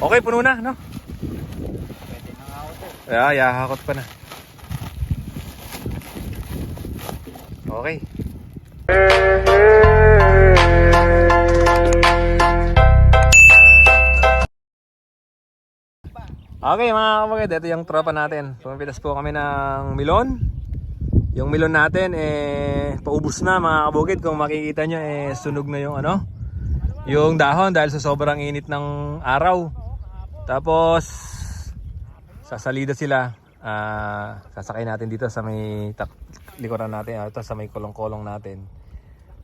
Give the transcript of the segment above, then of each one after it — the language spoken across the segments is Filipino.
Okay, puno na, no? Pwede nang ako to. Yahakot pa na. Okay. Okay mga kapatid, ito yung tropa natin. Pumipitas po kami ng milon. Yung milon natin paubos na mga kabukid. Kung makikita nyo sunog na yung yung dahon dahil sa sobrang init ng araw. Tapos sasalida sila. Sasakay natin dito sa may likuran natin, ito sa may kolong-kolong natin.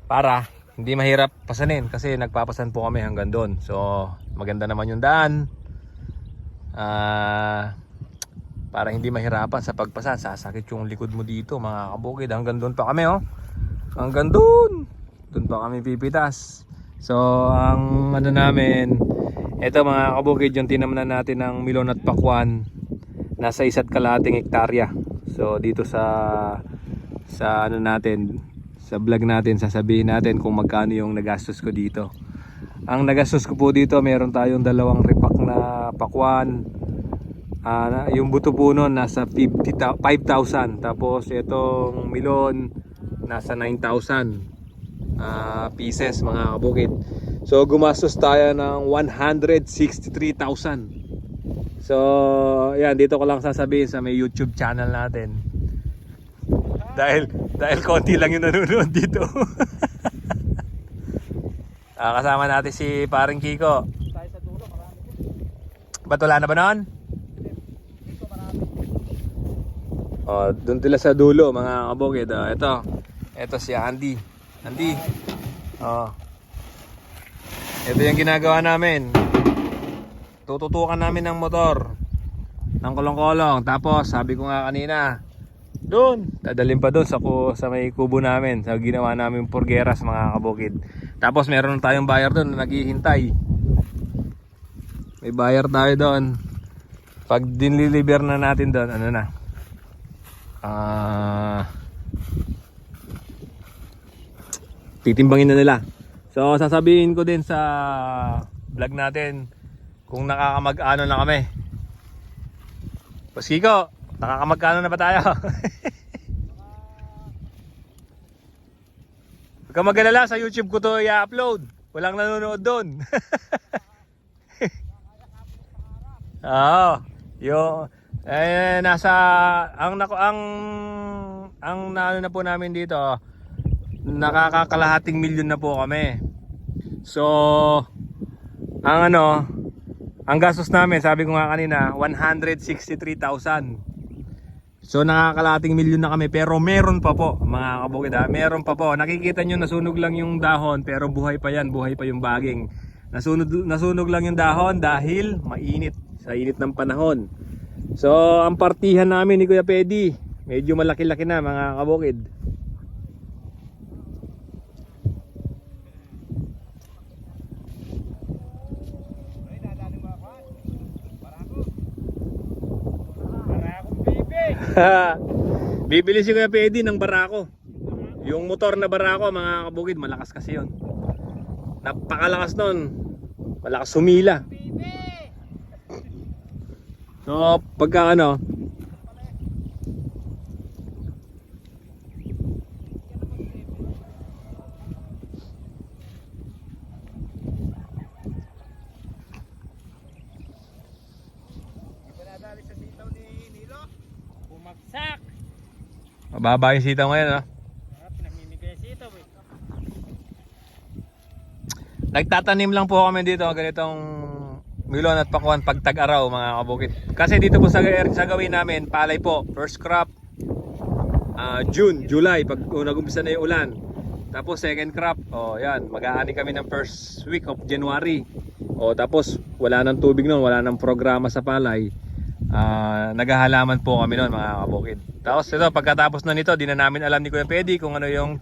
Para hindi mahirap pasanin kasi nagpapasan po kami hanggang doon. So maganda naman yung daan. Para hindi mahirapan sa pagpasa. Sasakit yung likod mo dito mga kabukid. Hanggang doon pa kami hanggang doon pa kami pipitas. So ang namin, ito mga kabukid, yung tinamnan natin ng milon at pakwan, nasa 1.5 hektarya. So dito sa natin, sa vlog natin, sasabihin natin kung magkano yung nagastos ko dito. Ang nagastos ko po dito, meron tayong 2 repak na pakwan. Yung buto po nun nasa 5,000. Tapos itong milon nasa 9,000 pieces mga kabukid. So gumastos tayo ng 163,000. So yan, dito ko lang sasabihin sa may YouTube channel natin. Dahil konti lang yung nanonood dito. Kasama natin si paring Kiko. Tayo sa dulo, marami po. Ba't wala na ba nun? Dito marami. Doon tila sa dulo mga kabukid. Ito si Andy. Ito yung ginagawa namin. Tututukan namin ng motor ng kolong-kolong. Tapos sabi ko nga kanina, doon dadalhin pa doon sa may kubo namin, sa ginawa namin purgeras mga kabukid. Tapos meron tayong buyer doon na naghihintay. May buyer tayo doon. Pag diniliver na natin doon, titimbangin na nila. So sasabihin ko din sa vlog natin kung nakakamag-ano na kami. Paskiko, nakakamag-ano na ba tayo? Huwag ka mag-alala, sa YouTube ko to i-upload. Walang nanonood doon. Nasa ang naano na po namin dito, nakakakalahating milyon na po kami. So ang gastos namin, sabi ko nga kanina, 163,000. So nakakalahating milyon na kami, pero meron pa po mga kabukid, meron pa po. Nakikita nyo nasunog lang yung dahon, pero buhay pa yan, buhay pa yung baging. Nasunog lang yung dahon dahil mainit, sa init ng panahon. So ang partihan namin ni Kuya Pedi, medyo malaki-laki na mga kabukid. Bibili si Kuya Pedi ng barako. Yung motor na barako mga kabukid, malakas kasi yun. Napakalakas nun. Malakas sumila. So pagka Bumagsak. mababa yung sitaw ngayon, Namimigay yung sitaw eh. Nagtatanim lang po kami dito ganitong milon at pakwan pag tag-araw mga kabukid. Kasi dito po sa gawin namin, palay po, first crop June, July pag nag-umpisa na yung ulan. Tapos second crop, yan, mag-aani kami ng first week of January. Tapos wala nang tubig noon, wala nang programa sa palay. Naghahalaman po kami noon mga kabukid. Tapos ito, pagkatapos na nito, di na namin alam ni Kuya Pedi kung ano yung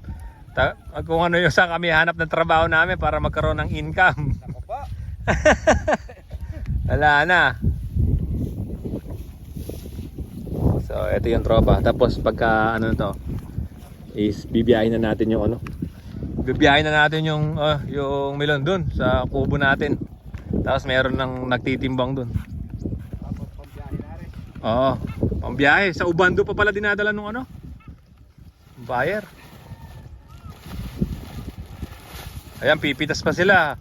saan kami hanap ng trabaho namin para magkaroon ng income. Ako po. Wala na. So ito yung tropa. Tapos pagka is bibiyahin na natin yung bibiyahin na natin yung melon dun sa kubo natin. Tapos meron ng nagtitimbang dun. Tapos pambiyahe na rin. Oo, pambiyahe. Sa Ubando pa pala dinadala nung ano? Buyer. Ayan, pipitas pa sila.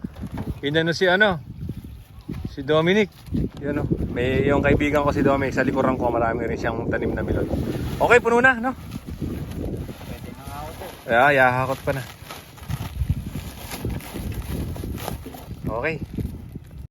Inano si ano? Si Dominic. Yun o. May yung kaibigan ko si Dominic sa likuran ko, marami rin siyang tanim na milon. Okay, puno na, no? Pwede na nga ako to. Yeah, yahakot pa na. Okay.